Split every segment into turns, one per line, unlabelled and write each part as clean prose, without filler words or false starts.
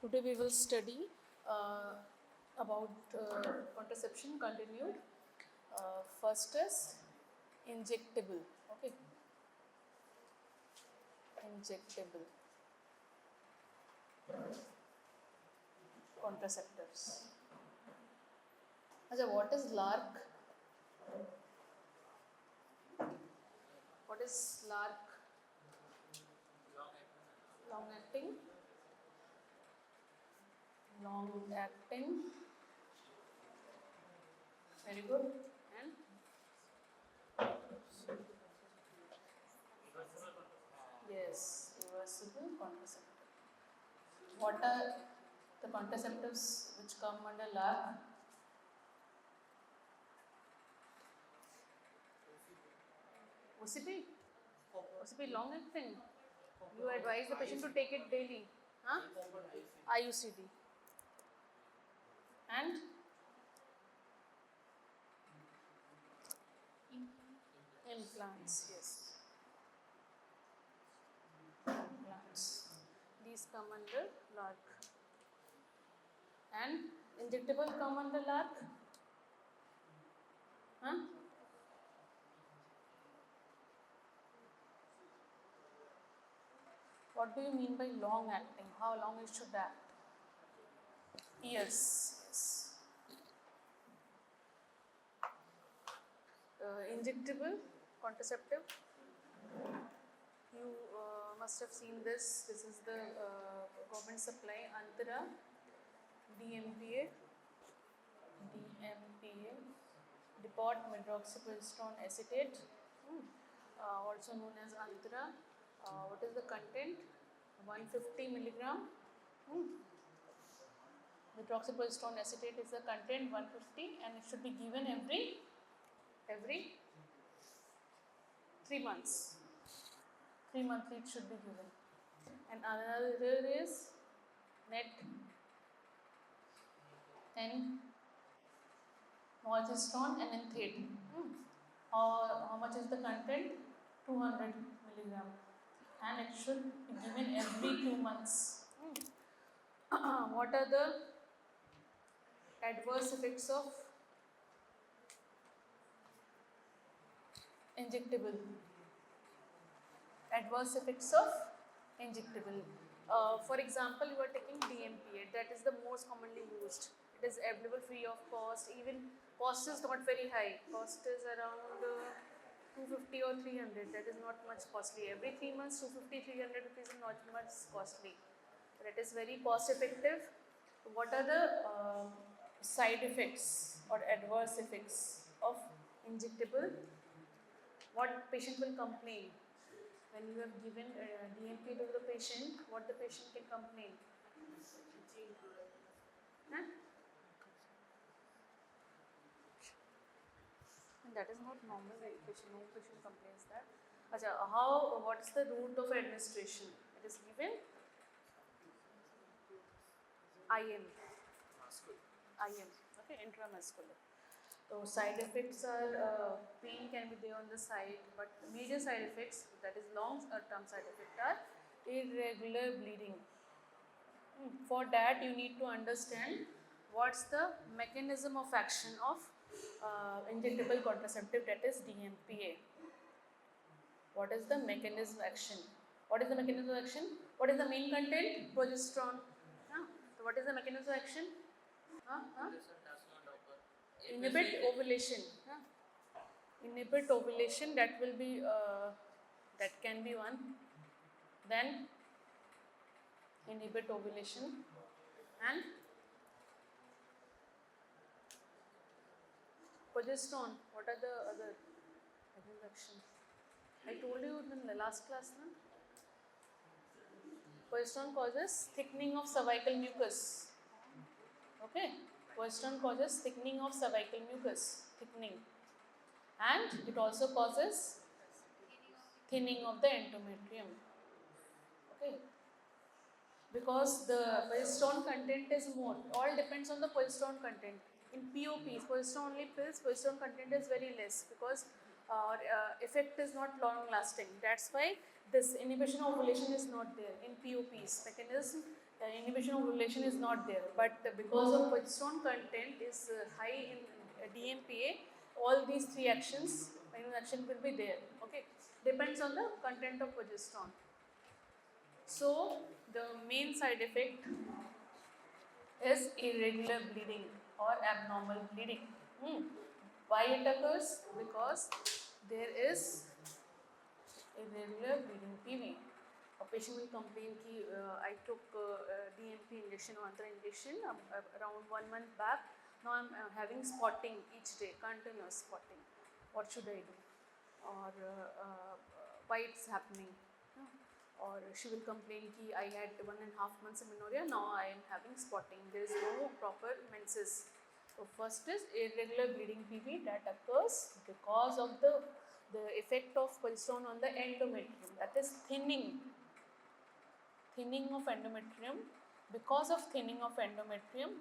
Today we will study about contraception continued. First is injectable. Okay, injectable contraceptives. Acha, what is LARC? What is LARC? Long acting. Long acting. Very good. And yes, reversible contraceptive. What are the contraceptives which come under LARC? OCP? OCP long acting. You advise the patient to take it daily. Huh? IUCD. And implants, yes. Implants. These come under LARC. And injectable come under LARC? Huh? What do you mean by long acting? How long it should act? Years. Yes. Injectable contraceptive. You must have seen this. This is the government supply Antara DMPA. Depot medroxyprogesterone acetate, also known as Antara. What is the content? 150 milligram. Medroxyprogesterone acetate is the content 150, and it should be given every 3 months. 3 monthly it should be given. And another is net and norgestrone and enthate. How much is the content? 200 milligram, and it should be given every 2 months. What are the adverse effects of injectable? Adverse effects of injectable. For example, you are taking DMPA, that is the most commonly used. It is available free of cost. Even cost is not very high. Cost is around 250 or 300. That is not much costly. Every 3 months, 250, 300 rupees is not much costly. But it is very cost effective. What are the side effects or adverse effects of injectable? What patient will complain? When you have given DMPA to the patient, what the patient can complain? Huh? And that is not normal. No patient complains that. Achha, what is the route of administration? It is given IM. Okay, intramuscular. So side effects are pain can be there on the side, but major side effects, that is long-term side effect, are irregular bleeding. For that you need to understand what's the mechanism of action of injectable contraceptive, that is DMPA. What is the mechanism of action? What is the mechanism of action? What is the main content? Progesterone. So what is the mechanism of action? Inhibit ovulation. Inhibit ovulation, that will be that can be one. Then inhibit ovulation and progesterone. What are the other mechanism action? I told you in the last class. Progesterone causes thickening of cervical mucus. Okay, progesterone causes thickening of cervical mucus, and it also causes thinning of the endometrium. Okay, because the progesterone content is more. All depends on the progesterone content. In POPs, progesterone only pills, progesterone content is very less because effect is not long lasting. That's why this inhibition of ovulation is not there in POPs. Mechanism inhibition of ovulation is not there, but because of progesterone content is high in DMPA, all these three actions, action will be there. Okay, depends on the content of progesterone. So the main side effect is irregular bleeding or abnormal bleeding. Why it occurs? Because there is irregular bleeding PV. A patient will complain कि I took DMP injection or another injection around 1 month back. Now I'm having spotting each day, continuous spotting. What should I do? Or why it's happening? Or she will complain कि I had 1.5 months amenorrhea, now I am having spotting. There is no proper menses. So first is irregular bleeding PV that occurs because of the effect of progesterone on the endometrium, that is thinning of endometrium. Because of thinning of endometrium,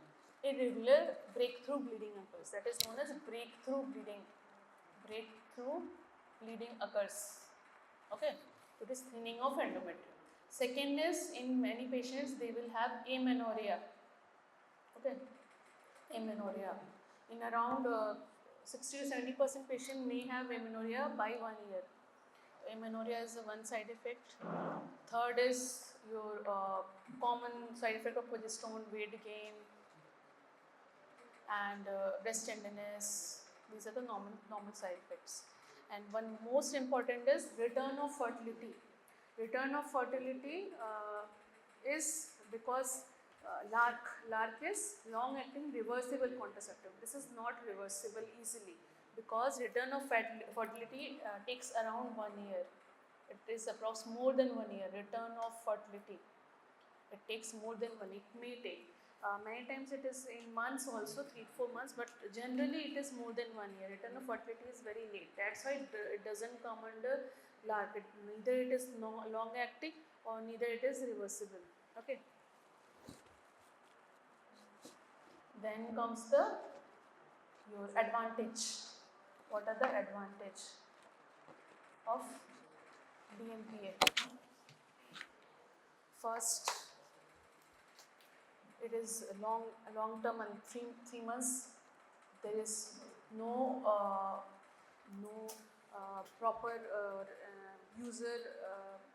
irregular breakthrough bleeding occurs. That is known as breakthrough bleeding. Breakthrough bleeding occurs. Okay, it is thinning of endometrium. Second is, in many patients they will have amenorrhea. Okay, amenorrhea. In around 60 to 70% patient may have amenorrhea by 1 year. Amenorrhea is one side effect. Third is your common side effect of progesterone, weight gain and breast tenderness. These are the normal side effects. And one most important is return of fertility. Return of fertility is because LARC is long-acting reversible contraceptive. This is not reversible easily because return of fertility takes around 1 year. It is approximately more than 1 year. Return of fertility, it takes more than 1 year. It may take. Many times it is in months also, 3 to 4 months, but generally it is more than 1 year. Return of fertility is very late. That's why it doesn't come under LARC. Neither it is long-acting or neither it is reversible. Okay. Then comes your advantage. What are the advantage of DMPA? First, it is long term and 3 months. There is no proper user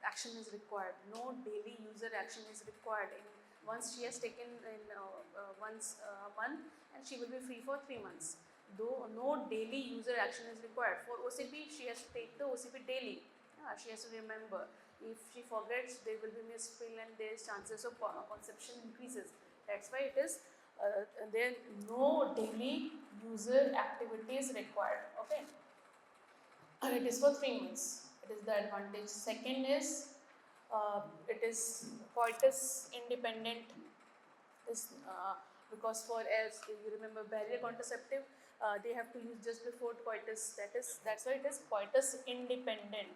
action is required. No daily user action is required. Once she has taken in once a month, and she will be free for 3 months. Though no daily user action is required. For OCP, she has to take the OCP daily. She has to remember. If she forgets, there will be missed pill and their chances of conception increases. That's why it is there no daily user activity is required. Okay, and it is for 3 months. It is the advantage. Second is it is coitus independent. This because for, as you remember, barrier contraceptive, they have to use just before coitus. That's why it is coitus independent.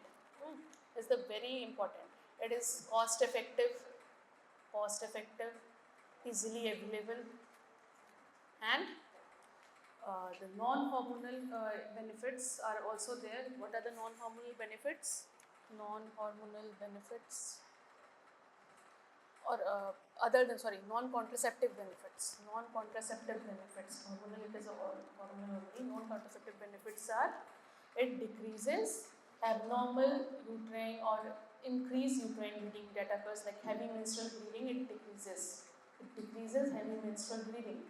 Is the very important. It is cost effective, easily available, and the non-hormonal benefits are also there. What are the non-hormonal benefits? Non-hormonal benefits, or non-contraceptive benefits. Non-contraceptive benefits. Hormonal, it is a hormonal only. Non-contraceptive benefits are, it decreases abnormal uterine or increased uterine bleeding that occurs, like heavy menstrual bleeding. It decreases heavy menstrual bleeding.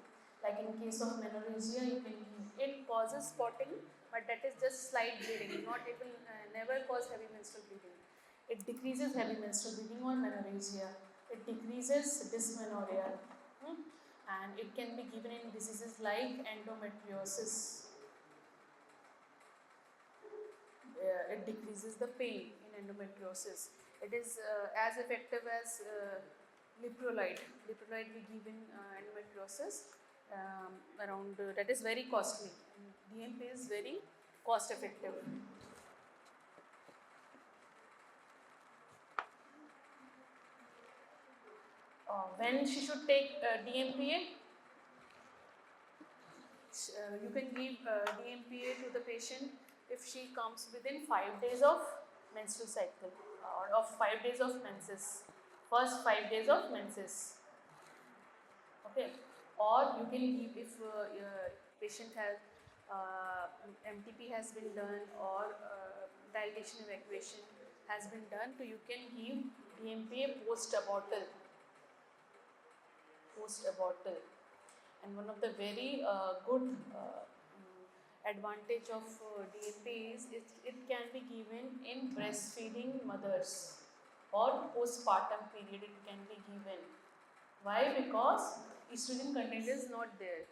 Like in case of menorrhagia, you can use it. Causes spotting, but that is just slight bleeding. It will never cause heavy menstrual bleeding. It decreases heavy menstrual bleeding or menorrhagia. It decreases dysmenorrhea, and it can be given in diseases like endometriosis. It decreases the pain in endometriosis. It is as effective as Liprolide. Liprolide we give in endometriosis. That is very costly. DMP is very cost effective. When she should take DMPA? You can give DMPA to the patient if she comes within 5 days of menstrual cycle or of 5 days of menses. First 5 days of menses. Okay, or you can give if patient has MTP has been done or dilatation evacuation has been done, so you can give DMPA post-abortal. And one of the very good advantage of DMPA is it can be given in breastfeeding mothers or postpartum period it can be given. Why? Because estrogen content is not there.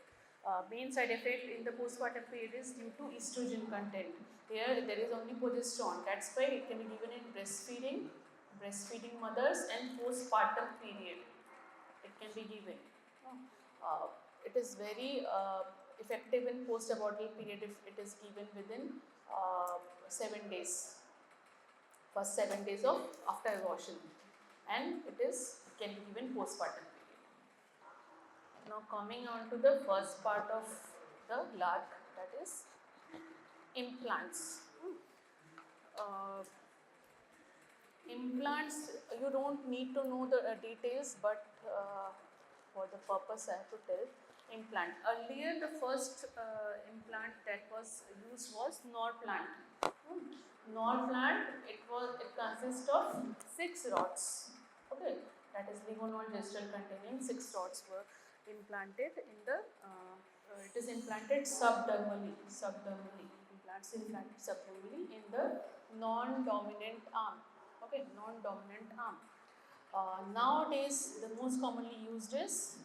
Main side effect in the postpartum period is due to estrogen content. Here there is only progesterone. That's why it can be given in breastfeeding mothers and postpartum period. It can be given. It is very effective in post-abortal period if it is given within 7 days. First 7 days of after abortion, and it can be given postpartum period. Now coming on to the first part of the LARC, that is implants. Implants, you don't need to know the details, but for the purpose I have to tell. Implant. Earlier the first implant that was used was Norplant. Norplant, it consists of 6 rods. Okay, that is levonorgestrel containing 6 rods were implanted in the. It is implanted subdermally. Implants implanted subdermally in the non-dominant arm. Okay, non-dominant arm. Nowadays, the most commonly used is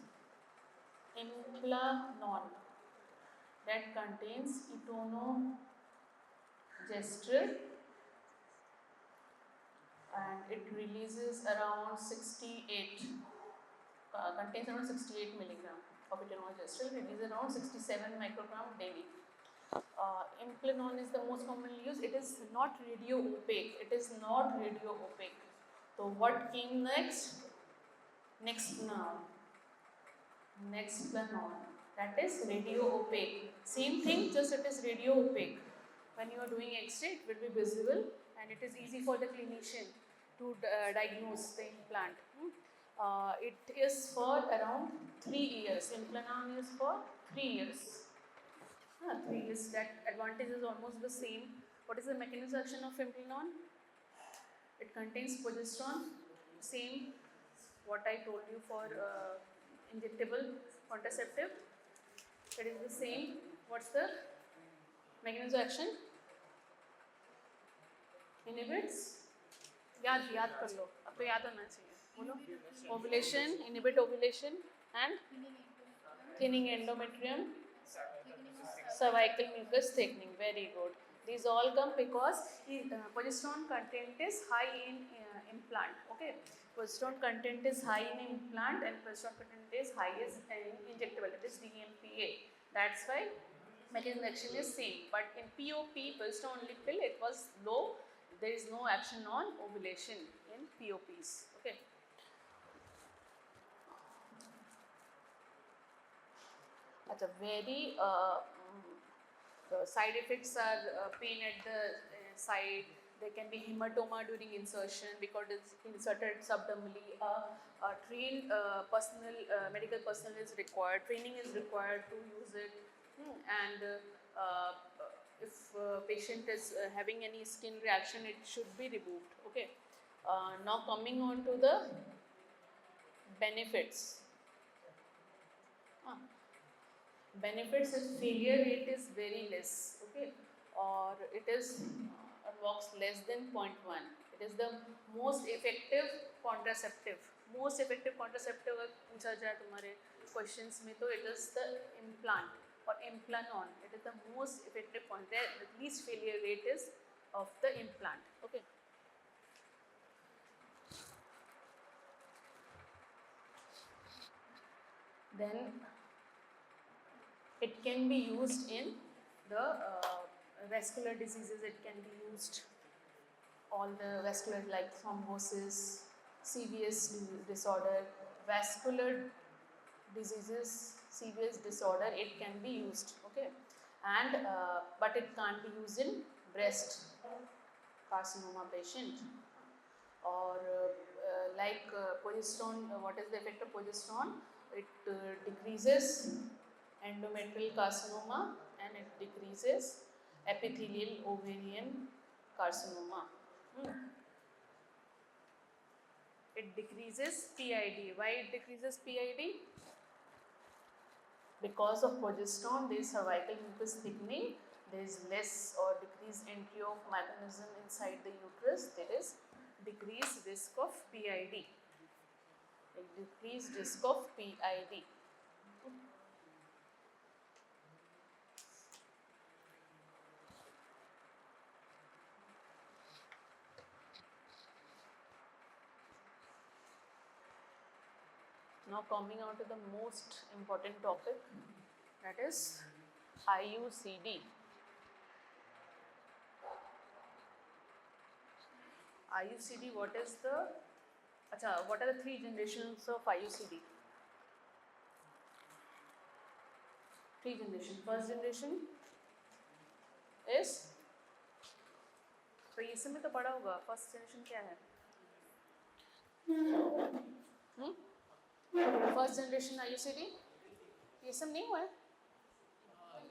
Implanon, that contains etonogestrel, and it releases around 68, contains around 68 milligram of etonogestrel, releases around 67 microgram daily. Implanon is the most commonly used. It is not radio opaque. So what came next? Nexplanon, that is radio opaque. Same thing, just it is radio opaque. When you are doing X-ray, it will be visible and it is easy for the clinician to diagnose the implant. It is for around 3 years. Implanon is for 3 years. 3 years. That advantage is almost the same. What is the mechanism of action of Implanon? It contains progesterone. Same what I told you for injectable contraceptive. It is the same. What's the mechanism of action? Inhibits. याद कर लो, अब तो याद होना चाहिए. बोलो. Ovulation, inhibit ovulation, and thinning endometrium, cervical mucus thickening. Very good. These all come because progesterone content is high in implant. Okay, progesterone content is high in implant and progesterone content is high in injectable. It is DMPA. That's why mechanism action is same. But in POP, progesterone only pill, it was low. There is no action on ovulation in POPs. Okay. At a very side effects are pain at the side. There can be hematoma during insertion because it's inserted subdermally. Trained medical personnel is required. Training is required to use it. And if patient is having any skin reaction, it should be removed. Okay. Now coming on to the benefits. Benefits is failure rate is very less. Okay, or it is works less than 0.1. It is the most effective contraceptive. Most effective contraceptive अगर पूछा जाए तुम्हारे questions में तो it is the implant or Implanon. It is the most effective one. The least failure rate is of the implant. Okay. Then it can be used in the vascular diseases. It can be used all the vascular like thrombosis, CVS disorder, vascular diseases, CVS disorder. It can be used. Okay, and but it can't be used in breast carcinoma patient or like progesterone. What is the effect of progesterone? It decreases endometrial carcinoma and it decreases epithelial ovarian carcinoma. It decreases PID. Why it decreases PID? Because of progesterone, there is cervical mucus thickening, there is less or decreased entry of mechanism inside the uterus, there is decreased risk of PID. A decreased risk of PID. Now coming on to the most important topic, that is IUCD. IUCD, what are the three generations of IUCD? Three generations. First generation is, तो ये समय तो पढ़ा होगा, first generation क्या है? First generation IUCD ये सब नहीं हुआ है?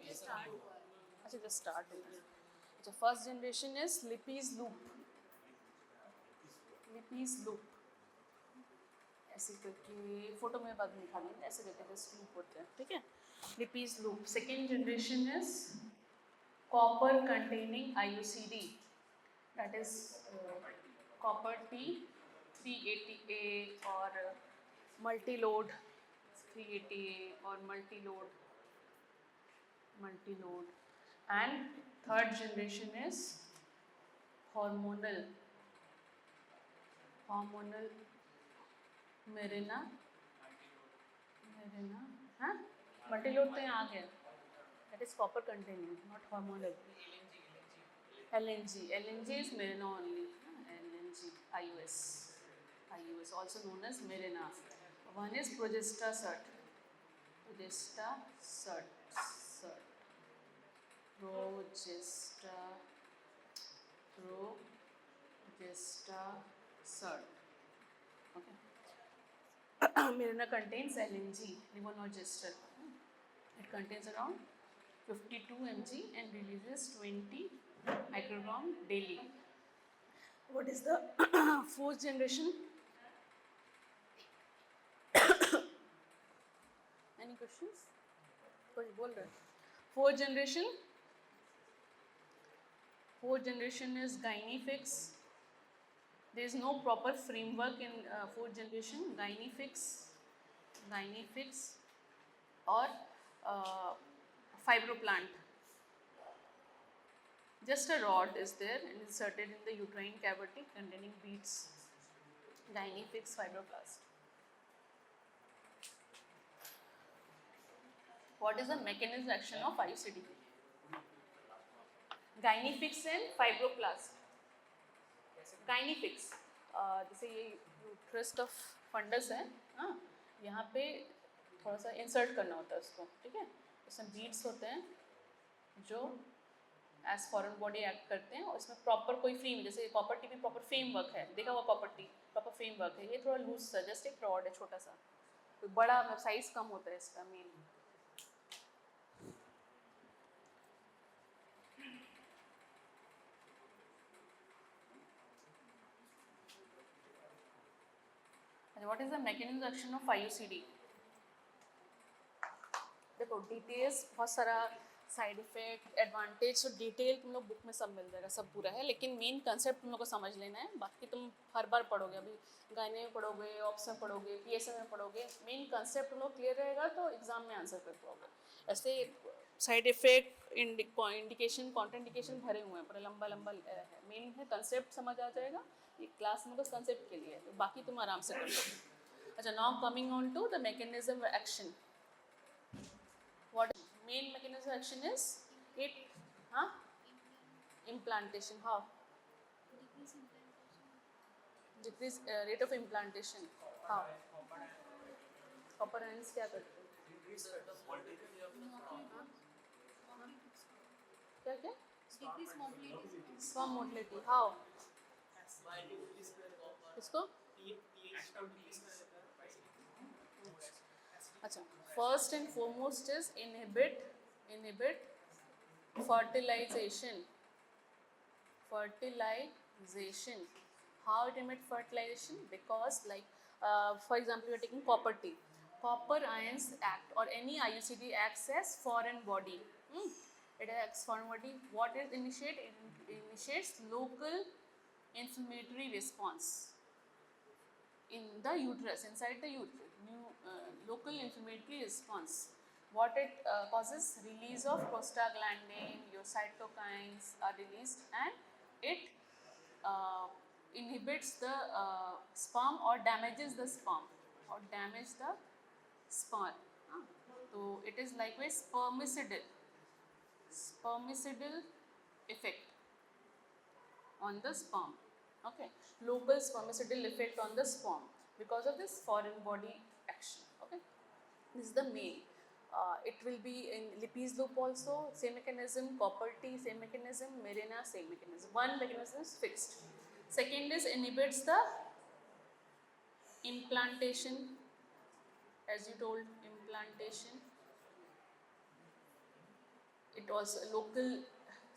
अच्छा जस्ट स्टार्ट हुआ है. अच्छा, first generation is Lippes loop. Lippes loop ऐसे करके फोटो में बाद में दिखा देंगे, ऐसे करके जस्ट लूप होते हैं, ठीक है? Lippes loop. Second generation is copper containing IUCD, that is copper T380A और मल्टीलोड 380A और multiload. And third generation is hormonal Mirena, हाँ मल्टीलोड तो यहाँ आ गया, that is copper containing, not hormonal. LNG is Mirena only. LNG, IUS also known as Mirena. One is Progestasert. Progestasert. Okay. Mirena contains LNG, levonorgestrel. It contains around 52 mg and releases 20 microgram daily. What is the fourth generation? Any questions? कोई बोल रहा है? Fourth generation is Gynefix. There is no proper framework in fourth generation. Gynefix or Fibroplant. Just a rod is there and inserted in the uterine cavity containing beads. Gynefix fibroblast. What is the mechanism action of IUCD? Gynefix and fibroblast. Gynefix, जैसे ये uterus of funds है, हाँ, यहाँ पे थोड़ा सा insert करना होता है उसको, ठीक है? उसमें बीड्स होते हैं जो एज फॉरेन बॉडी एक्ट करते हैं और इसमें प्रॉपर कोई फ्रेम, जैसे कॉपर टी में प्रॉपर फ्रेमवर्क है, देखा हुआ कॉपर टी प्रॉपर फ्रेमवर्क है. ये थोड़ा लूज सा जस्ट एक रॉड है छोटा सा, तो बड़ा साइज कम होता है इसका main. What is the mechanism action of IUCD? देखो डिटेल्स बहुत सारा साइड इफेक्ट एडवांटेज तो डिटेल तुम लोग बुक में सब मिल जाएगा, सब पूरा है, लेकिन मेन कंसेप्ट तुम लोग को समझ लेना है. बाकी तुम हर बार पढ़ोगे, अभी गायने में पढ़ोगे, ऑप्स में पढ़ोगे, PSM में पढ़ोगे, मेन कंसेप्ट तुम लोग क्लियर रहेगा तो एग्जाम में आंसर कर पाओगे. ऐसे साइड इफेक्ट इंडिकेशन कॉन्ट्राइंडिकेशन भरे हुए हैं, पूरा लंबा है. मेन है कंसेप्ट समझ आ जाएगा, ये क्लास में बस कंसेप्ट के लिए, तो बाकी तुम आराम से कर लो. अच्छा, now coming on to the mechanism action. What main mechanism of action is? It, implantation. How? Decrease rate of implantation. How? Copper ions क्या करते हैं? क्या? Sperm motility. How? इसको? अच्छा, first and foremost is inhibit fertilization. How it inhibit fertilization? Because like for example, you are taking copper T. Copper ions act, or any IUCD acts as foreign body. It acts foreign body. What it initiate? It initiates local inflammatory response in the uterus, inside the uterus, local inflammatory response. What it causes? Release of prostaglandin, your cytokines are released, and it inhibits the sperm, or damages the sperm, So it is likewise spermicidal effect on the sperm. Okay, local spermicidal effect on the sperm because of this foreign body action. Okay, this is the main. It will be in Lippes loop also, same mechanism. Copper T, same mechanism. Mirena, same mechanism. One mechanism is fixed. Second is inhibits the implantation, as you told, implantation. It also local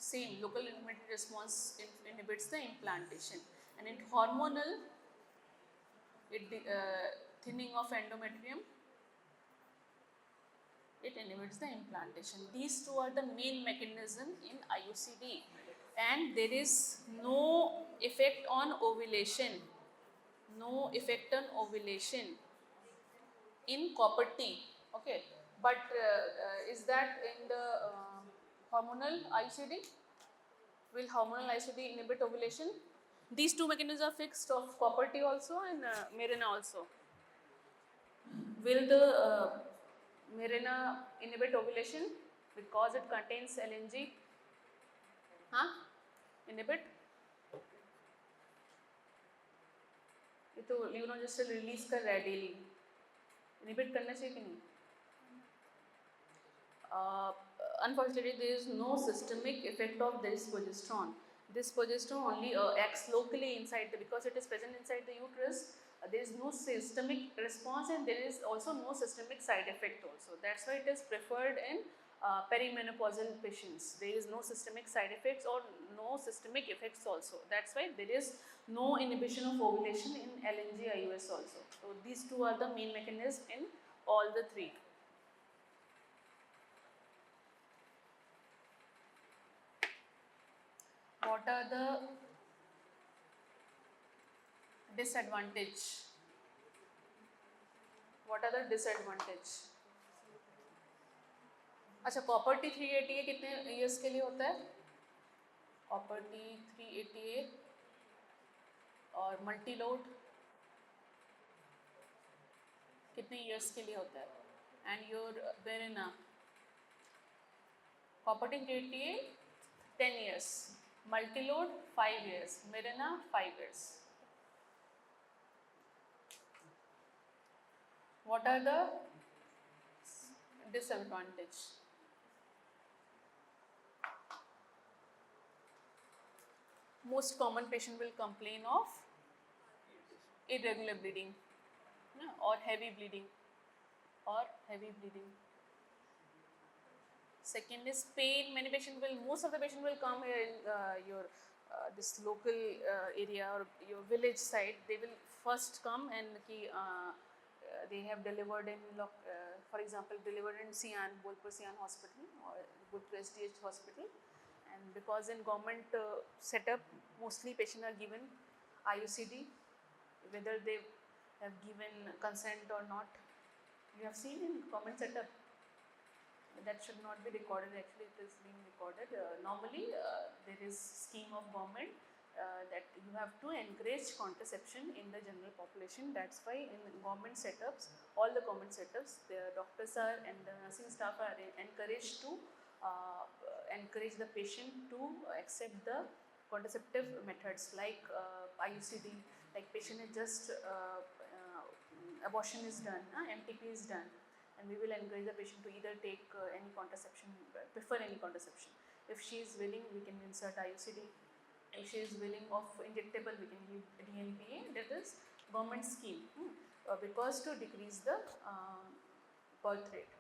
inflammatory response inhibits the implantation. And in hormonal, thinning of endometrium, it inhibits the implantation. These two are the main mechanism in IUCD, and there is no effect on ovulation. In copper T. Okay, but is that in the hormonal IUCD? Will hormonal IUCD inhibit ovulation? These two mechanisms are fixed of copper T also and Mirena also. Will the Mirena inhibit ovulation because it contains LNG? Inhibit? ये तो ल्यूनोजेस्ट्रल release कर रहा है daily, inhibit करना चाहिए कि नहीं? Unfortunately, there is no systemic effect of this progesterone. This progesterone only acts locally inside because it is present inside the uterus. There is no systemic response, and there is also no systemic side effect also. That's why it is preferred in perimenopausal patients. There is no systemic side effects or no systemic effects also. That's why there is no inhibition of ovulation in LNG IUS also. So these two are the main mechanisms in all the three. What are the disadvantage? अच्छा, copper T 380A कितने years के लिए होता है? Copper T 380A और multi load कितने years के लिए होता है? And your Mirena, copper T 380A 10 years, multi load 5 years, Mirena 5 years. What are the disadvantage? Most common patient will complain of irregular bleeding or heavy bleeding. Second is pain. Most of the patient will come here in your this local area or your village side. They will first come and they have delivered in, for example, delivered in Sian, Bolpur Sian Hospital or Bolpur SDH Hospital. And because in government setup, mostly patients are given IUCD, whether they have given consent or not. You have seen in government setup. That should not be recorded. Actually, it is being recorded. Normally, there is scheme of government that you have to encourage contraception in the general population. That's why in government setups, all the government setups, the doctors are and the nursing staff are encouraged to encourage the patient to accept the contraceptive methods like IUCD. Like patient is just abortion is done, MTP is done, and we will encourage the patient to either take any contraception, prefer any contraception. If she is willing, we can insert IUCD. If she is willing of injectable, we can give DNPA. That is government scheme because to decrease the birth rate,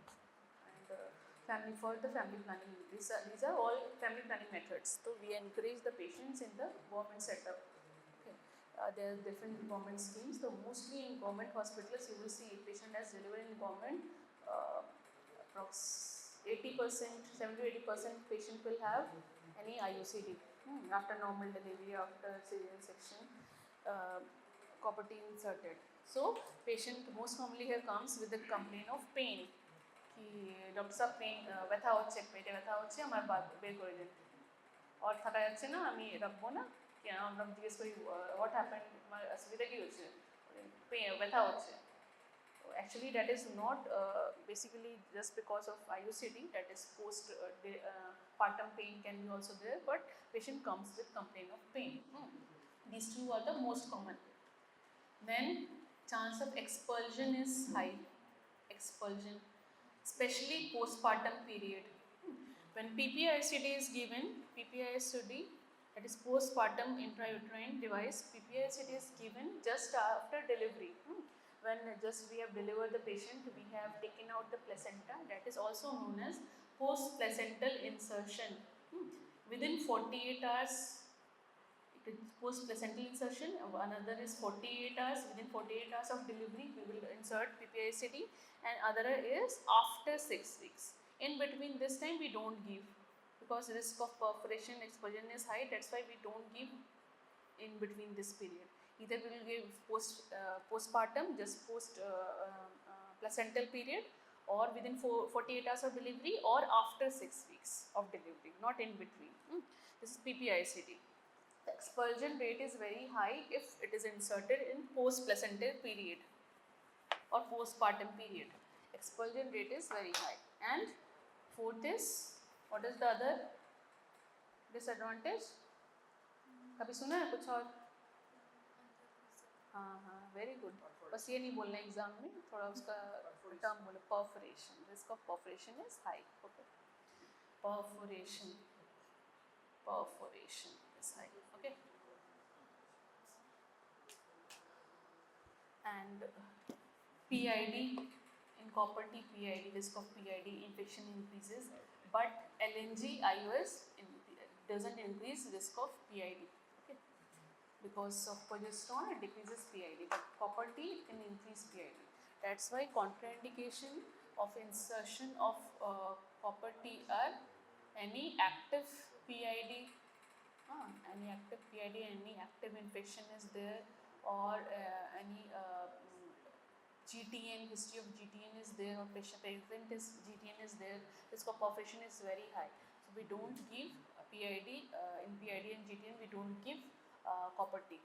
and family for the family planning. These are all family planning methods. So we encourage the patients in the government setup. Okay. There are different government schemes. So mostly in government hospitals, you will see a patient has delivered in government. Approx 80%, 70 to 80% patient will have any IUCD after normal delivery, after cesarean section, copper T inserted. So patient most commonly here comes with the complaint of pain. कि doctor साहब pen ব্যথা হচ্ছে পেটে ব্যথা হচ্ছে আমার বের করে দিন আর থাকা যাচ্ছে না আমি রাখবো না কি আমরা জিজ্ঞেস করি হোয়াট হ্যাপেন্ড আমার অসুবিধা কি হচ্ছে ব্যথা হচ্ছে actually that is not basically just because of IUCD, that is postpartum pain can be also there, but patient comes with complaint of pain. These two are the most common. Then chance of expulsion is high. Expulsion, especially postpartum period. When PPICD is given, PPICD, that is postpartum intrauterine device, PPICD is given just after delivery. When just we have delivered the patient, we have taken out the placenta, that is also known as post-placental insertion. Within 48 hours, post-placental insertion, another is 48 hours, within 48 hours of delivery, we will insert PPICD, and other is after 6 weeks. In between this time, we don't give, because risk of perforation, expulsion is high, that's why we don't give in between this period. Either we will give postpartum, just post placental period, or within 48 hours of delivery, or after 6 weeks of delivery, not in between. This is PPICD. The expulsion rate is very high if it is inserted in post placental period or postpartum period. Expulsion rate is very high. And fourth is, what is the other disadvantage? कभी सुना है कुछ और? हाँ very good. बस ये नहीं बोलना एग्जाम में, थोड़ा उसका टर्म बोलो. Perforation, risk of perforation is high. Okay, perforation is high. Okay, and PID, in copper T PID, risk of PID infection increases, but LNG IUS doesn't increase risk of PID. Okay, because of progesterone it decreases PID, but copper T can increase PID. That's why contraindication of insertion of copper T are any active PID, any active PID, any active infection is there, or any GTN, history of GTN is there, or patient present is GTN is there, risk of perforation is very high. So we don't give PID, in PID and GTN we don't give copper T.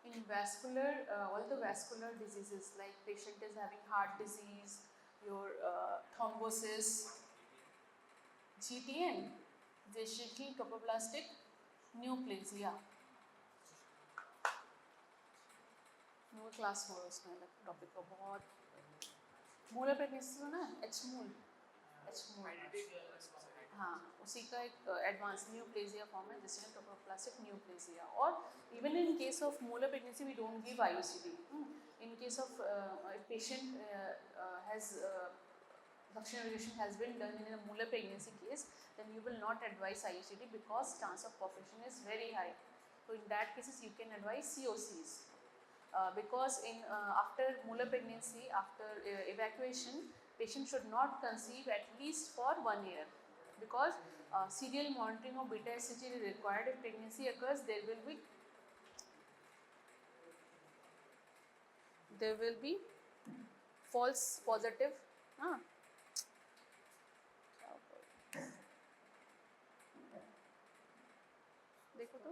In vascular, all the vascular diseases, like patient is having heart disease, your thrombosis, GTN, gestational trophoblastic neoplasia. No class 4 उसमें topic को बहुत Müller pregnancy सुना है, H मूल. हाँ, उसी का एक एडवांस न्यूप्लेजिया फॉर्म है, जिसमें ट्रोपोप्लास्टिक न्यूप्लेजिया. और even in case of molar pregnancy we don't give IUCD. In case of patient has vaccination has been done in a molar pregnancy case, then you will not advise IUCD because chance of perforation is very high. So in that cases you can advise COCs. Because in after molar pregnancy, after evacuation, patient should not conceive at least for 1 year, because serial monitoring of beta HCG is required. If pregnancy occurs, there will be false positive. देखो तो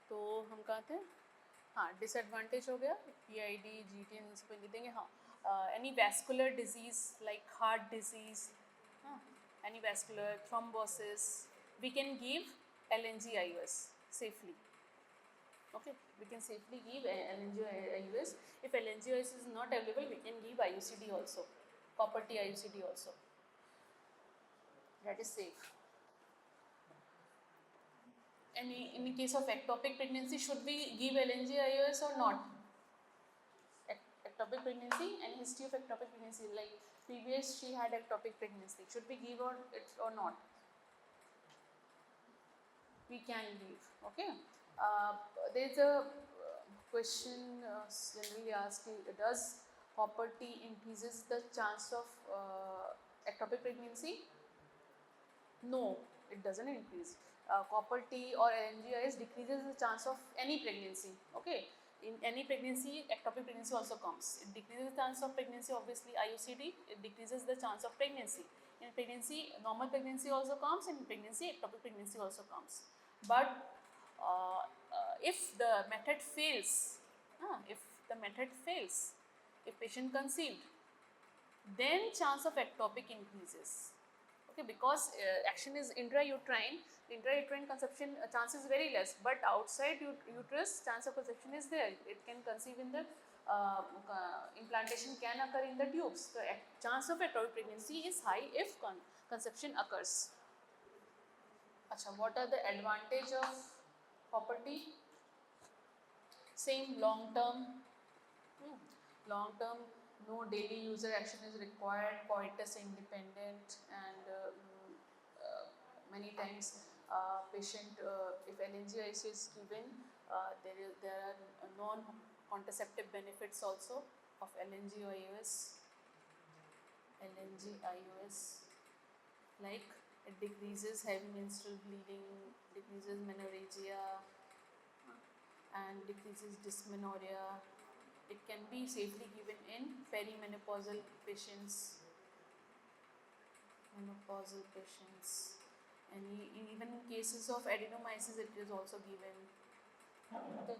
तो हम कहाँ थे? हाँ, disadvantage हो गया, PID, GTN इसको लिख देंगे. हाँ, any vascular disease like heart disease, any vascular thrombosis, we can give LNG IUS safely. Okay, we can safely give LNG IUS. If LNG IUS is not available, we can give IUCD also, copper T IUCD also. That is safe. And in the case of ectopic pregnancy, should we give LNG-IOS or not? Ectopic pregnancy and history of ectopic pregnancy, like previous she had ectopic pregnancy, should we give it or not? We can give. Okay. There's a question generally asked: does copper tea increases the chance of ectopic pregnancy? No, it doesn't increase. Copper tea or LNG-IOS decreases the chance of any pregnancy. Okay. In any pregnancy, ectopic pregnancy also comes. It decreases the chance of pregnancy, obviously IUCD, it decreases the chance of pregnancy. In pregnancy, normal pregnancy also comes, in pregnancy, ectopic pregnancy also comes. But if the method fails, if patient conceived, then chance of ectopic increases. Okay, because action is intrauterine conception chance is very less, but outside uterus chance of conception is there. It can conceive in the implantation can occur in the tubes. So chance of ectopic pregnancy is high if conception occurs. Achha, what are the advantage of copper tea? Same, long term. No daily user action is required, coitus independent, and many times patient, if LNG-IOS is given, there are non-contraceptive benefits also of LNG-IOS. Like it decreases heavy menstrual bleeding, decreases menorrhagia, and decreases dysmenorrhea. It can be safely given in perimenopausal patients, and even in cases of adenomyosis it is also given. Okay.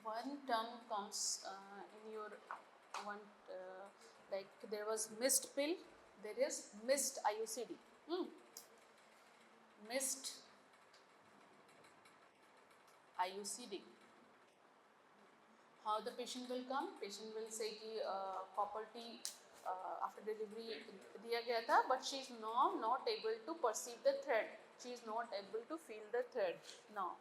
One term comes in your one, like there was missed pill, there is missed IUCD. Missed IUCD. How the patient will come? Patient will say कि copper tea after delivery दिया गया था, but she is now not able to perceive the thread. She is not able to feel the thread now.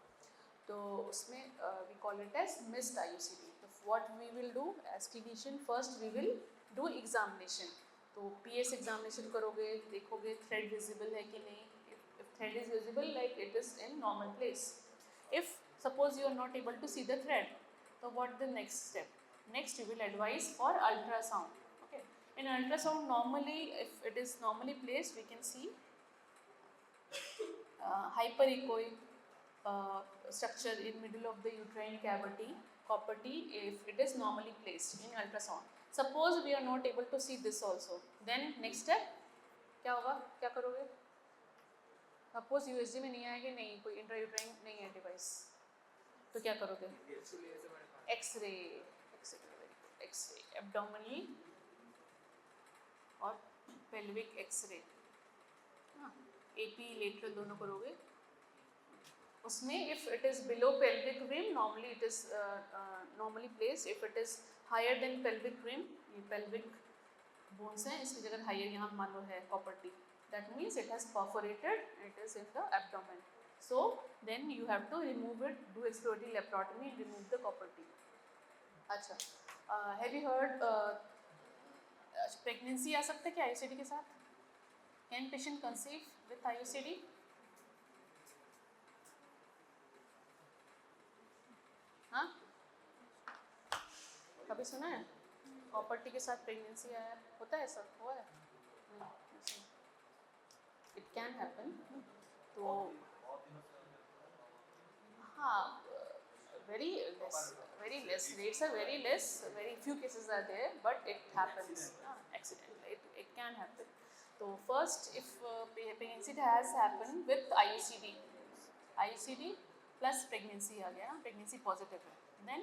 तो उसमें we call it as missed IUCD. So what we will do as clinician, first we will do examination. तो PS examination करोगे, देखोगे thread visible है कि नहीं. If thread is visible, like it is in normal place. If suppose you are not able to see the thread, so what the next step? Next you will advise for ultrasound. Okay. In ultrasound, normally if it is normally placed, we can see hyperechoic structure in middle of the uterine cavity, copper tea, if it is normally placed in ultrasound. Suppose we are not able to see this also, then next step क्या होगा, क्या करोगे? Suppose USG में नहीं आएगी, नहीं कोई intrauterine नहीं है डिवाइस, तो क्या करोगे? एक्सरे एब्डोमिनल और पेल्विक एक्सरे, AP लेटरल दोनों करोगे. उसमें if it is below pelvic rim, normally it is normally placed. If it is higher than pelvic rim, ये pelvic bones हैं, इसकी जगह higher यहाँ मान लो है copper tea. That means it has perforated. It is in the abdomen. So then you have to remove it, do exploratory laparotomy, remove the copper tea. अच्छा, have you heard pregnancy आ सकता है क्या IUCD के साथ? Can patient conceive with IUCD? हाँ, कभी सुना है कॉपर टी के साथ प्रेगनेंसी आया? होता है ऐसा? हुआ है? It can happen. तो हाँ, very less rates are very less, very few cases are there, but it happens accidentally. It can happen. So first, if pregnancy has happened with IUCD plus pregnancy आ गया, pregnancy positive है, then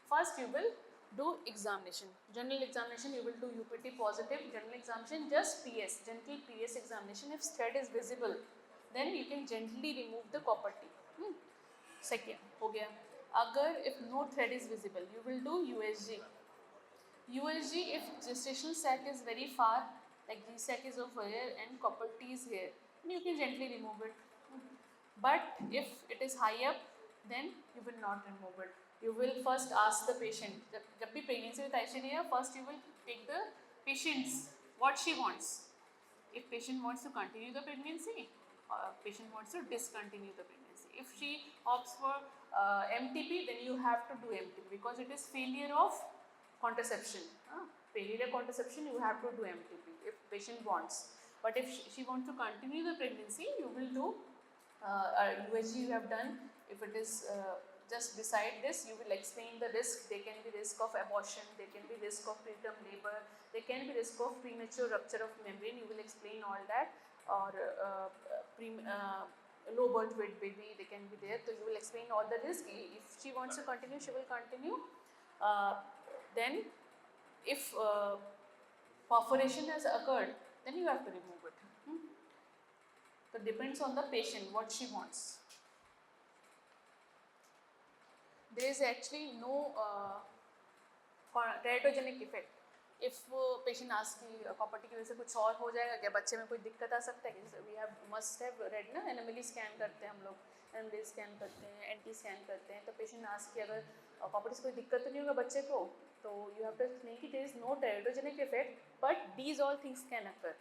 first you will do examination, general examination. You will do UPT positive, general examination, just PS, gentle PS examination. If thread is visible, then you can gently remove the copper tea. Second हो गया. अगर if no thread is visible, you will do USG. USG if gestational sac is very far, like G sac is over here and copper T is here, then you can gently remove it. But if it is high up, then you will not remove it. You will first ask the patient. जब भी pregnancy with ICD है, first you will take the patient's what she wants. If patient wants to continue the pregnancy, or patient wants to discontinue the pregnancy. If she opts for MTP, then you have to do MTP because it is failure of contraception. Failure of contraception, you have to do MTP if patient wants. But if she wants to continue the pregnancy, you will do USG you have done. If it is just beside this, you will explain the risk. There can be risk of abortion, there can be risk of preterm labor, there can be risk of premature rupture of membrane. You will explain all that, or low birth weight baby, they can be there. So you will explain all the risk. If she wants to continue, she will continue. Then if perforation has occurred, then you have to remove it. So depends on the patient what she wants. There is actually no teratogenic effect. If patient asks कि property की वजह से कुछ और हो जाएगा क्या, बच्चे में कोई दिक्कत आ सकता है क्या, we have must have read ना, NMLE स्कैन करते हैं हम लोग, NMLE स्कैन करते हैं, NT स्कैन करते हैं, तो पेशेंट आस्क कि अगर प्रॉपर्टी से कोई दिक्कत तो नहीं होगा बच्चे को, तो you have to explain कि there is no teratogenic effect, but these all things can occur.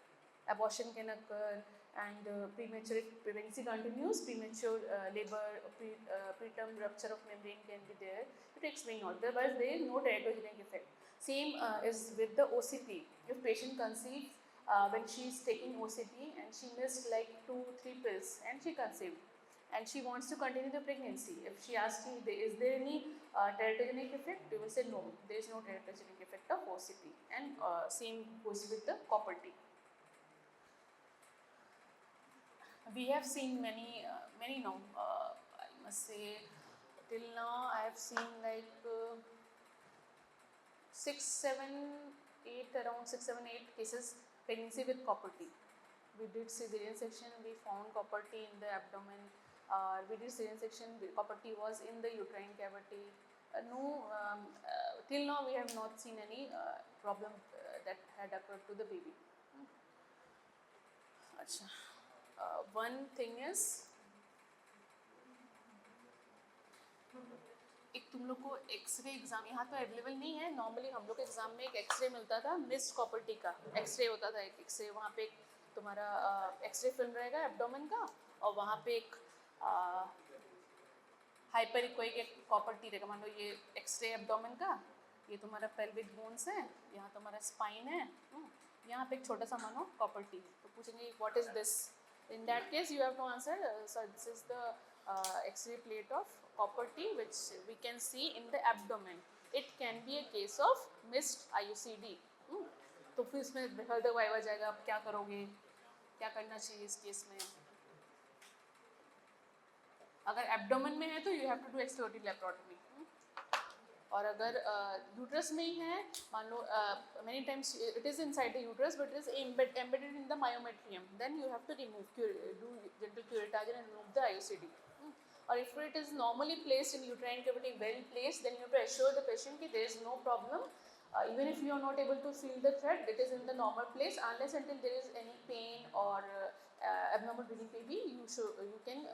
Abortion can occur, and premature pregnancy continues, premature labor, preterm rupture of membrane can be there. To explain all, otherwise there is no teratogenic effect. Same is with the OCP. If patient conceives when she is taking OCP and she missed like 2-3 pills and she conceived and she wants to continue the pregnancy, if she asks you, is there any teratogenic effect, you will say no, there is no teratogenic effect of OCP. And same goes with the copper T. We have seen many now, I must say till now I have seen like 6, 7, 8, around 6, 7, 8 cases pregnancy with copper T. We did cesarean section, we found copper T in the abdomen. We did cesarean section, copper T was in the uterine cavity. Till now we have not seen any problem that had occurred to the baby. One thing is, एक तुम लोग को x ray exam यहाँ तो available नहीं है. Normally हम लोग के एग्जाम में एक एक्सरे मिलता था, मिस्ड कॉपर टी का एक्सरे होता था. एक एक्सरे वहाँ पे एक तुम्हारा एक्सरे फिल्म रहेगा एब्डोमेन का, और वहाँ पे एक हाइपर इक्वाइक एक कॉपर टी रहेगा. मान लो ये एक्सरे एब्डोमेन का, ये तुम्हारा पेल्विक बोन्स है, यहाँ तुम्हारा स्पाइन है, यहाँ पे एक छोटा सा मानो कॉपर टी. तो पूछेंगे what is this. In that case, you have to answer, so this is the X-ray plate of copper T which we can see in the abdomen. It can be a case of missed IUCD. तो फिर इसमें हर दवाई आ जाएगा, आप क्या करोगे, क्या करना चाहिए इस केस में. अगर एब्डोमेन में है तो you have to do extraordinar laparotomy. और अगर यूट्रस में ही है, मान लो many times it is inside the uterus but it is embedded in the myometrium, then you have to remove, do gentle curettage and remove the IUCD. Or if it is normally placed in uterine cavity, well placed, then you have to assure the patient that there is no problem. Even if you are not able to feel the thread, it is in the normal place. Unless until there is any pain or abnormal bleeding baby, you can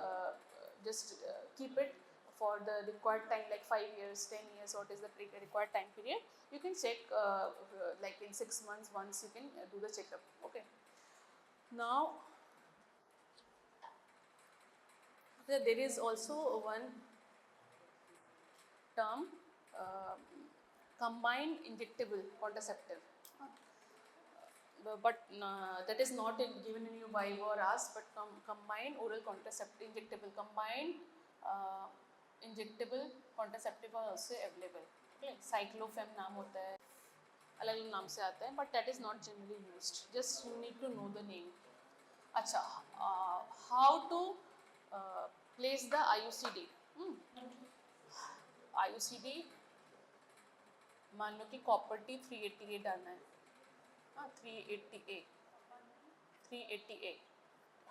just keep it for the required time, like 5 years, 10 years, what is the required time period. You can check like in 6 months once you can do the checkup. Okay. Now there is also one term, combined injectable contraceptive, but that is not given in your Viva or ask, but combined oral contraceptive injectable, combined injectable contraceptive are also available. Okay, cyclophem नाम होता है, अलग अलग नाम से आता है, but that is not generally used. Just you need to know the name. अच्छा, how to place the IUCD. IUCD मान लो कि कॉपर टी 380A डालना है, 380A.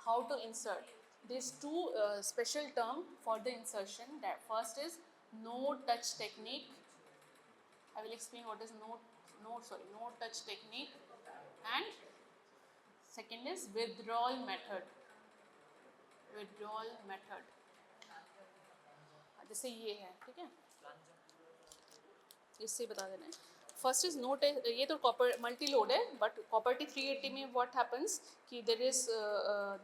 How to insert? these two special term for the insertion. That first is no touch technique. I will explain what is no touch technique, and second is withdrawal method. Withdrawal method जैसे ये है, ठीक है, इससे बता देना है. First is note, ये तो कॉपर मल्टी लोड है, बट कॉपर टी 380 में व्हाट हैपन्स कि there is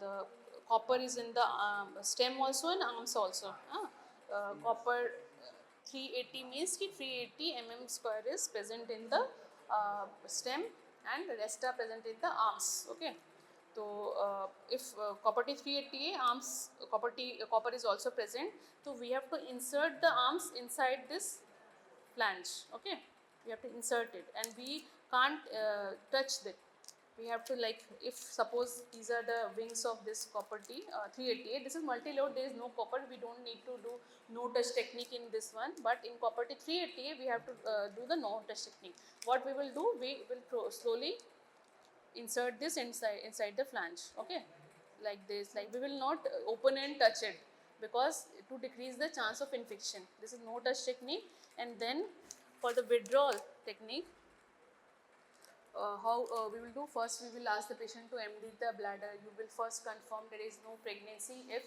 the copper is in the stem also and arms also. Copper 380 means कि 380 mm² is present in the stem and the rest are present in the arms. Okay, so if copper T 380 arms copper is also present, so we have to insert the arms inside this flange. Okay, we have to insert it, and we can't touch it. We have to, like, if suppose these are the wings of this copper T 388, this is multi-load, there is no copper, we don't need to do no touch technique in this one, but in copper T 388 we have to do the no touch technique. What we will do, we will slowly insert this inside the flange. Okay, like this, like we will not open and touch it, because to decrease the chance of infection. This is no touch technique. And then for the withdrawal technique, how we will do, first we will ask the patient to empty the bladder. You will first confirm there is no pregnancy. If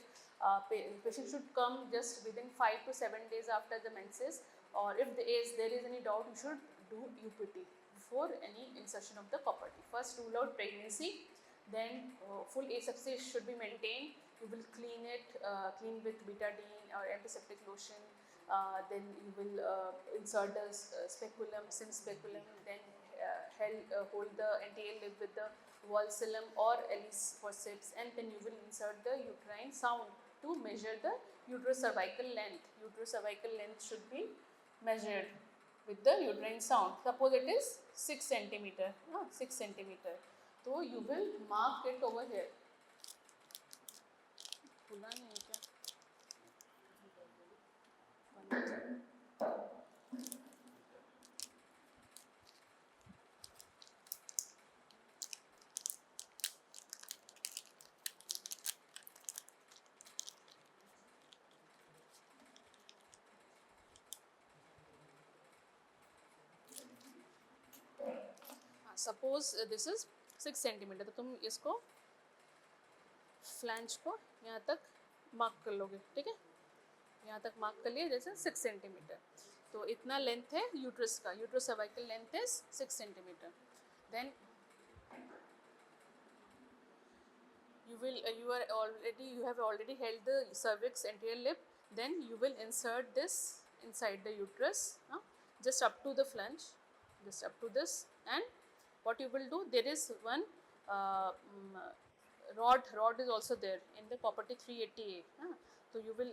patient should come just within 5 to 7 days after the menses, or if there is any doubt, you should do UPT before any insertion of the copper T. First rule out pregnancy, then full asepsis should be maintained. You will clean it, clean with betadine or antiseptic lotion. Then you will insert the speculum, sim speculum, then hold the anterior lip with the valsalum or Ellis forceps, and then you will insert the uterine sound to measure the uterocervical length. Uterocervical length should be measured with the uterine sound. Suppose it is 6 centimeter, 6 centimeter. So you will mark it over here. खुला नहीं है क्या? Suppose this is 6 centimetre, तो तुम इसको flange को यहाँ तक मार्क कर लोगे. ठीक है, यहाँ तक मार्क कर लिए, जैसे 6 सेंटीमीटर. तो इतना लेंथ है यूट्रस का. Uterocervical length is 6 centimetre. Then you have already held the cervix anterior lip. Then you will insert this inside the uterus, just up to the flange, just up to this. And what you will do, there is one rod is also there in the copper T 380A. So you will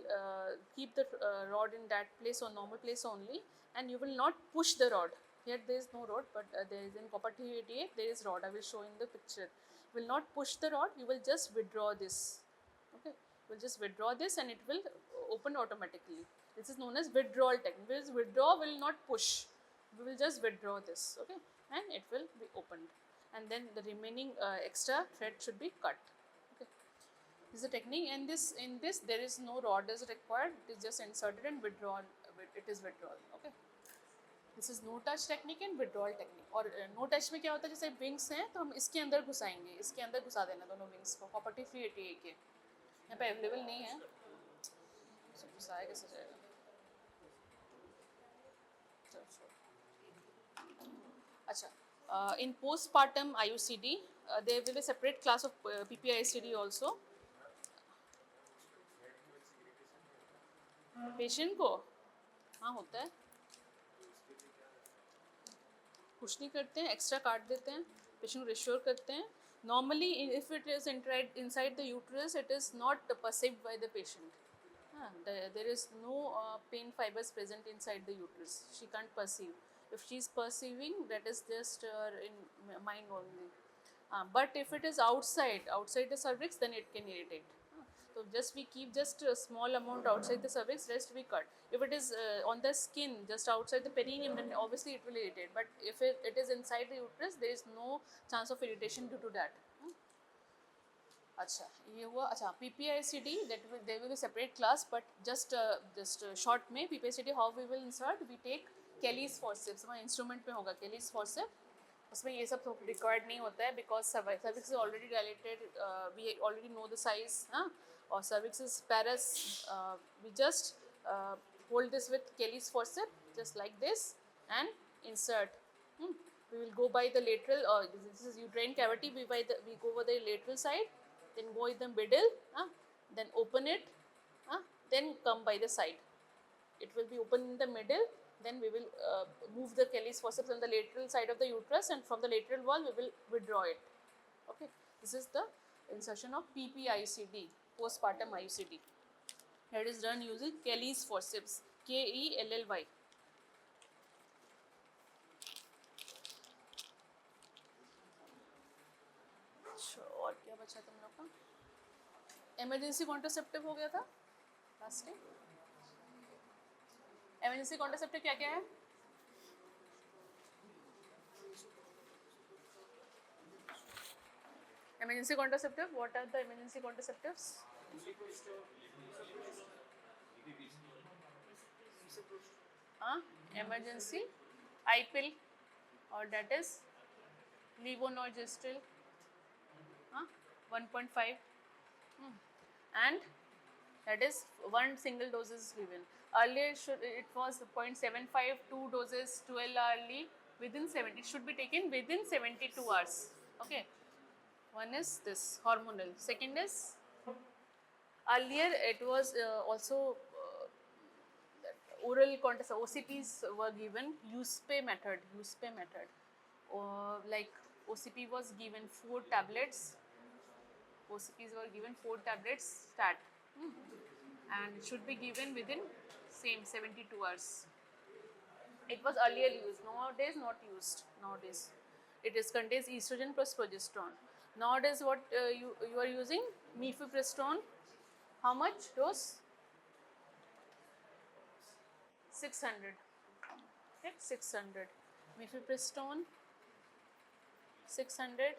keep the rod in that place, or normal place only, and you will not push the rod. Here there is no rod, but there is in copper T 380A there is rod. I will show in the picture. You will not push the rod, you will just withdraw this. Okay, you will just withdraw this and it will open automatically. This is known as withdrawal technique. Because withdraw will not push, we will just withdraw this. Okay, and it will be opened, and then the remaining extra thread should be cut. Okay, this is a technique, and in this there is no rod is required. It is just inserted and withdrawn. It is withdrawal. Okay, this is no touch technique and withdrawal technique. और no touch में क्या होता है, जैसे wings हैं तो हम इसके अंदर घुसाएंगे, इसके अंदर घुसा देना दोनों विंग्स को. कॉपर T 380A के यहाँ पे अवेलेबल नहीं है, घुसाया कैसे जाएगा. अच्छा, in postpartum IUCD there will be separate class of PPICD also. Patient को हाँ होता है, कुछ नहीं करते हैं, एक्स्ट्रा काट देते हैं, पेशेंट को रिश्योर करते हैं. Normally if it is inside the uterus, it is not perceived by the patient. There is no pain fibres present inside the uterus. She can't perceive. If she is perceiving, that is just in mind only. But if it is outside the cervix, then it can irritate. So just we keep just a small amount outside the cervix, rest we cut. If it is on the skin, just outside the perineum, then obviously it will irritate. But if it is inside the uterus, there is no chance of irritation due to that. अच्छा ये हुआ. अच्छा PPICD that will there will be separate class but just short में PPICD how we will insert we take Kelly's forceps हमारे instrument में होगा Kelly's forceps. उसमें ये सब रिक्वायर्ड नहीं होता है because cervix is already dilated we already know the size हाँ और cervix is parous we just hold this with Kelly's forceps just like this and insert. We will go by the lateral this is uterine cavity we go over the lateral side then go in the middle then open it then come by the side. It will be open in the middle then we will move the Kelly's forceps on the lateral side of the uterus and from the lateral wall we will withdraw it. Okay, this is the insertion of PPICD, postpartum IUCD. It is done using Kelly's forceps, KELLY. और क्या बचा तुम लोग का? Emergency contraceptive हो गया था last time. Emergency contraceptive क्या क्या है? Emergency contraceptive. What are the emergency contraceptives? Emergency I pill, or that is levonorgestrel, 1.5, and that is one single dose is given. Earlier it was 0.75, 2 doses 12 hourly within 70. It should be taken within 72 hours. Okay. One is this hormonal. Second is earlier it was also oral contraceptive. OCPs were given USP method. Like OCP was given 4 tablets. OCPs were given 4 tablets stat, and it should be given within same 72 hours. It was earlier used. Nowadays not used. Nowadays it is contains estrogen plus progesterone. Nowadays what you are using? Mifepristone. How much dose? 600. Okay, 600. Mifepristone 600.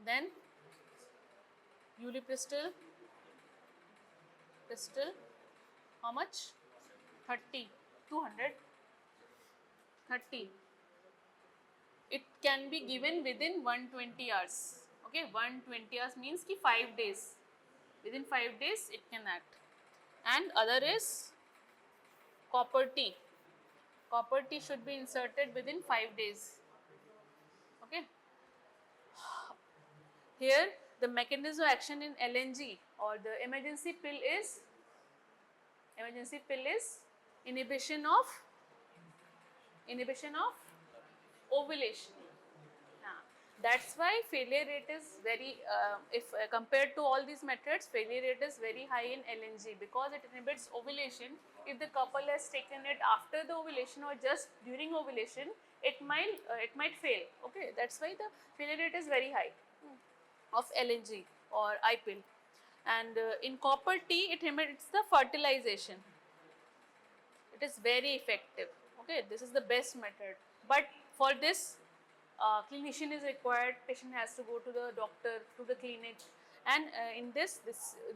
Then Ulipristal. How much? 30. 200. 30. It can be given within 120 hours. Okay, 120 hours means ki 5 days. Within 5 days it can act. And other is copper T. Copper T should be inserted within 5 days. Okay. Here the mechanism of action in LNG or the emergency pill is inhibition of ovulation. That's why failure rate is very, if compared to all these methods, failure rate is very high in LNG because it inhibits ovulation. If the couple has taken it after the ovulation or just during ovulation, it might fail. Okay, that's why the failure rate is very high of LNG or I-pill. And in copper T, it inhibits the fertilization. It is very effective. Okay, this is the best method. But for this, clinician is required. Patient has to go to the doctor, to the clinic, and in this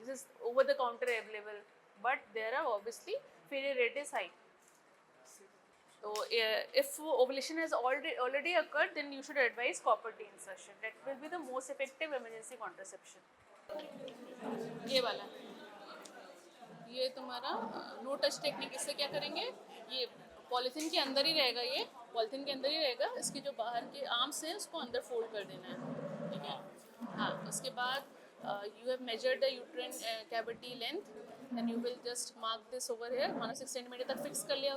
is over the counter available. But there are obviously failure rate is high. So if ovulation has already occurred, then you should advise copper T insertion. That will be the most effective emergency contraception. ये वाला, ये तुम्हारा no touch technique. इससे क्या करेंगे? ये polythene के अंदर ही रहेगा. ये पॉलीथीन के अंदर ही रहेगा. इसके जो बाहर के आर्म्स हैं उसको अंदर फोल्ड कर देना है. ठीक है. हाँ, उसके बाद you have measured the uterine cavity length, then you will just mark this over here. मानो 6 सेंटीमीटर तक फिक्स कर लिया